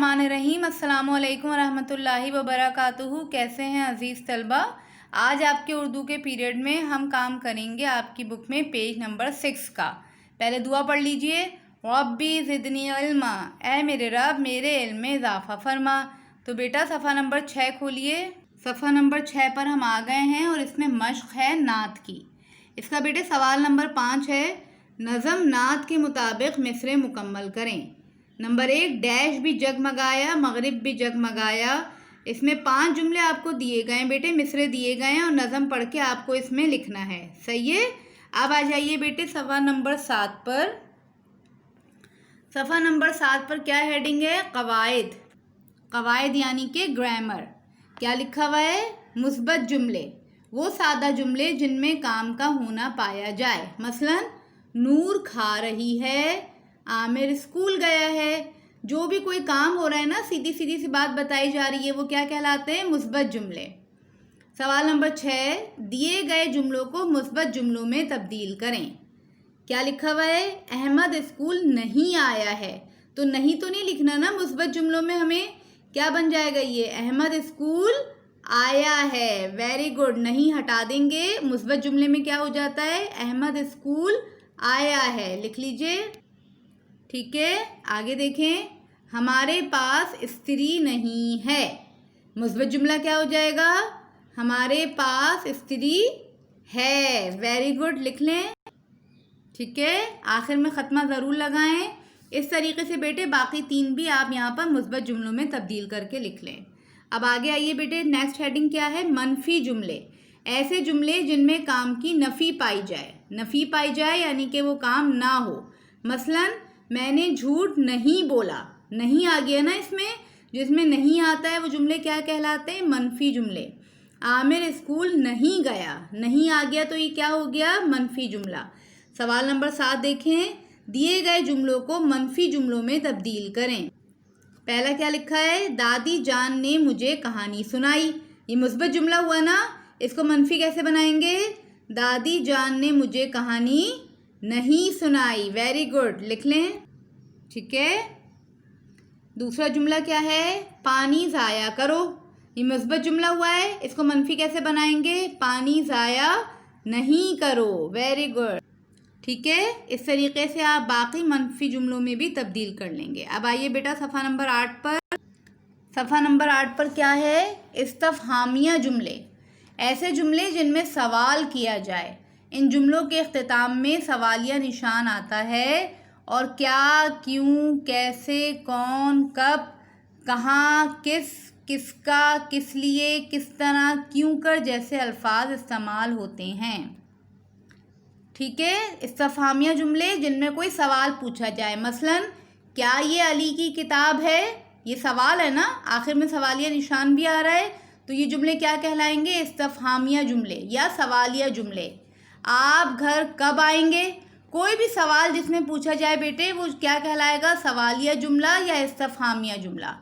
बिस्मिल्लाहिर्रहमानिर्रहीम। अस्सलामुअलैकुम रहमतुल्लाहि वबरकातुहू। कैसे हैं अज़ीज़ तलबा। आज आपके उर्दू के पीरियड में हम काम करेंगे आपकी बुक में पेज नंबर 6 का। पहले दुआ पढ़ लीजिए। रब्बी ज़िदनी इल्मा, ऐ मेरे रब मेरे इल्म में इजाफ़ा फरमा। तो बेटा सफ़ा नंबर 6 खोलिए। सफ़ा नंबर 6 पर हम आ गए हैं और इसमें मश्क है नात की। इसका बेटे सवाल नंबर 5 है, नज़म नात के मुताबिक मिसरे मुकम्मल करें। नंबर 1, डैश भी जगमगाया मगरिब भी जगमगाया। इसमें 5 जुमले आपको दिए गए हैं बेटे, मिसरे दिए गए हैं और नज़म पढ़ के आपको इसमें लिखना है। सही है। अब आ जाइए बेटे सफ़ा नंबर 7 पर। सफ़ा नंबर 7 पर क्या हेडिंग है? कवायद। कवायद यानी कि ग्रामर। क्या लिखा हुआ है? मुस्बत जुमले, वो सादा जुमले जिनमें काम का होना पाया जाए। मसलन नूर खा रही है, आमिर स्कूल गया है। जो भी कोई काम हो रहा है ना, सीधी सीधी सी बात बताई जा रही है, वो क्या कहलाते हैं? मुस्बत जुमले। सवाल नंबर 6, दिए गए जुमलों को मुस्बत जुमलों में तब्दील करें। क्या लिखा हुआ है? अहमद स्कूल नहीं आया है। तो नहीं तो नहीं लिखना ना, मुस्बत जुमलों में हमें क्या बन जाएगा ये? अहमद स्कूल आया है। Very good. नहीं हटा देंगे, मुस्बत जुमले में क्या हो जाता है? अहमद स्कूल आया है। लिख लीजिए। ठीक है, आगे देखें। हमारे पास स्त्री नहीं है। मुस्बत जुमला क्या हो जाएगा? हमारे पास स्त्री है। वेरी गुड, लिख लें। ठीक है, आखिर में ख़त्मा ज़रूर लगाएं। इस तरीके से बेटे बाकी 3 भी आप यहाँ पर मुस्बत जुमलों में तब्दील करके लिख लें। अब आगे आइए बेटे, नेक्स्ट हेडिंग क्या है? मनफी जुमले। ऐसे जुमले जिनमें काम की नफ़ी पाई जाए। नफ़ी पाई जाए यानी कि वो काम ना हो। मसलन मैंने झूठ नहीं बोला। नहीं आ गया ना इसमें, जिसमें नहीं आता है वो जुमले क्या कहलाते हैं? मनफी जुमले। आमिर स्कूल नहीं गया, नहीं आ गया तो ये क्या हो गया? मनफी जुमला। सवाल नंबर 7 देखें। दिए गए जुमलों को मनफी जुमलों में तब्दील करें। पहला क्या लिखा है? दादी जान ने मुझे कहानी सुनाई। ये मुस्बत जुमला हुआ ना, इसको मनफी कैसे बनाएंगे? दादी जान ने मुझे कहानी नहीं सुनाई। वेरी गुड, लिख लें। ठीक है, दूसरा जुमला क्या है? पानी ज़ाया करो। ये मुस्बत जुमला हुआ है, इसको मनफी कैसे बनाएंगे? पानी ज़ाया नहीं करो। Very good. ठीक है, इस तरीके से आप बाकी मनफी जुमलों में भी तब्दील कर लेंगे। अब आइए बेटा सफ़ा नंबर 8 पर। सफ़ा नंबर 8 पर क्या है? इस्तफ़हामिया जुमले। ऐसे जुमले जिनमें सवाल किया जाए। इन जुमलों के इख्तिताम में सवालिया निशान आता है और क्या, क्यों, कैसे, कौन, कब, कहाँ, किस, किसका, किस लिए, किस तरह, क्यों कर जैसे अल्फाज इस्तेमाल होते हैं। ठीक है, इस्तफ़हामिया जुमले जिनमें कोई सवाल पूछा जाए। मसलन क्या ये अली की किताब है? ये सवाल है ना, आखिर में सवालिया निशान भी आ रहा है, तो ये जुमले क्या कहलाएंगे? इस्तफ़हामिया जुमले या सवालिया जुमले। आप घर कब आएंगे? कोई भी सवाल जिसमें पूछा जाए बेटे, वो क्या कहलाएगा? सवालिया जुमला या इस्तफ़हामिया जुमला।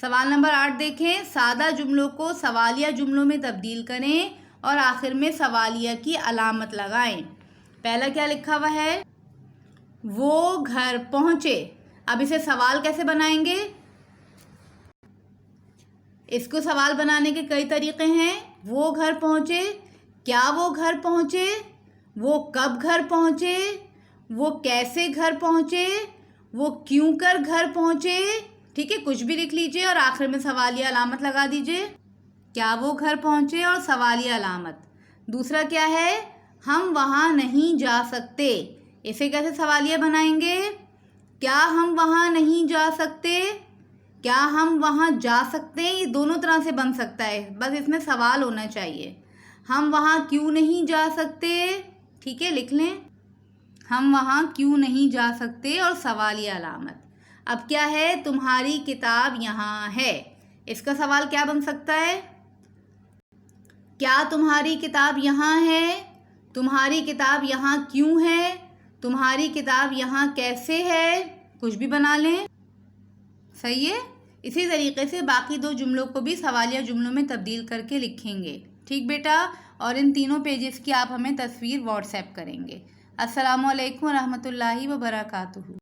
सवाल नंबर 8 देखें। सादा जुमलों को सवालिया जुमलों में तब्दील करें और आखिर में सवालिया की अलामत लगाएं। पहला क्या लिखा हुआ है? वो घर पहुंचे। अब इसे सवाल कैसे बनाएंगे? इसको सवाल बनाने के कई तरीके हैं। वो घर पहुंचे, क्या वो घर पहुंचे, वो कब घर पहुंचे, वो कैसे घर पहुंचे, वो क्यों कर घर पहुंचे। ठीक है, कुछ भी लिख लीजिए और आखिर में सवालिया अलामत लगा दीजिए। क्या वो घर पहुंचे और सवालिया अलामत। दूसरा क्या है? हम वहाँ नहीं जा सकते। इसे कैसे सवालिया बनाएंगे? क्या हम वहाँ नहीं जा सकते, क्या हम वहाँ जा सकते हैं। ये दोनों तरह से बन सकता है, बस इसमें सवाल होना चाहिए। हम वहाँ क्यों नहीं जा सकते। ठीक है, लिख लें। हम वहाँ क्यों नहीं जा सकते और सवालिया अलामत। अब क्या है? तुम्हारी किताब यहाँ है। इसका सवाल क्या बन सकता है? क्या तुम्हारी किताब यहाँ है? तुम्हारी किताब यहाँ क्यों है? तुम्हारी किताब यहाँ कैसे है? कुछ भी बना लें। सही है। इसी तरीके से बाकी 2 जुमलों को भी सवालिया जुमलों में तब्दील करके लिखेंगे। ठीक बेटा, और इन तीनों पेजेस की आप हमें तस्वीर व्हाट्सएप करेंगे। अस्सलामु अलैकुम रहमतुल्लाहि व बरकातुहू।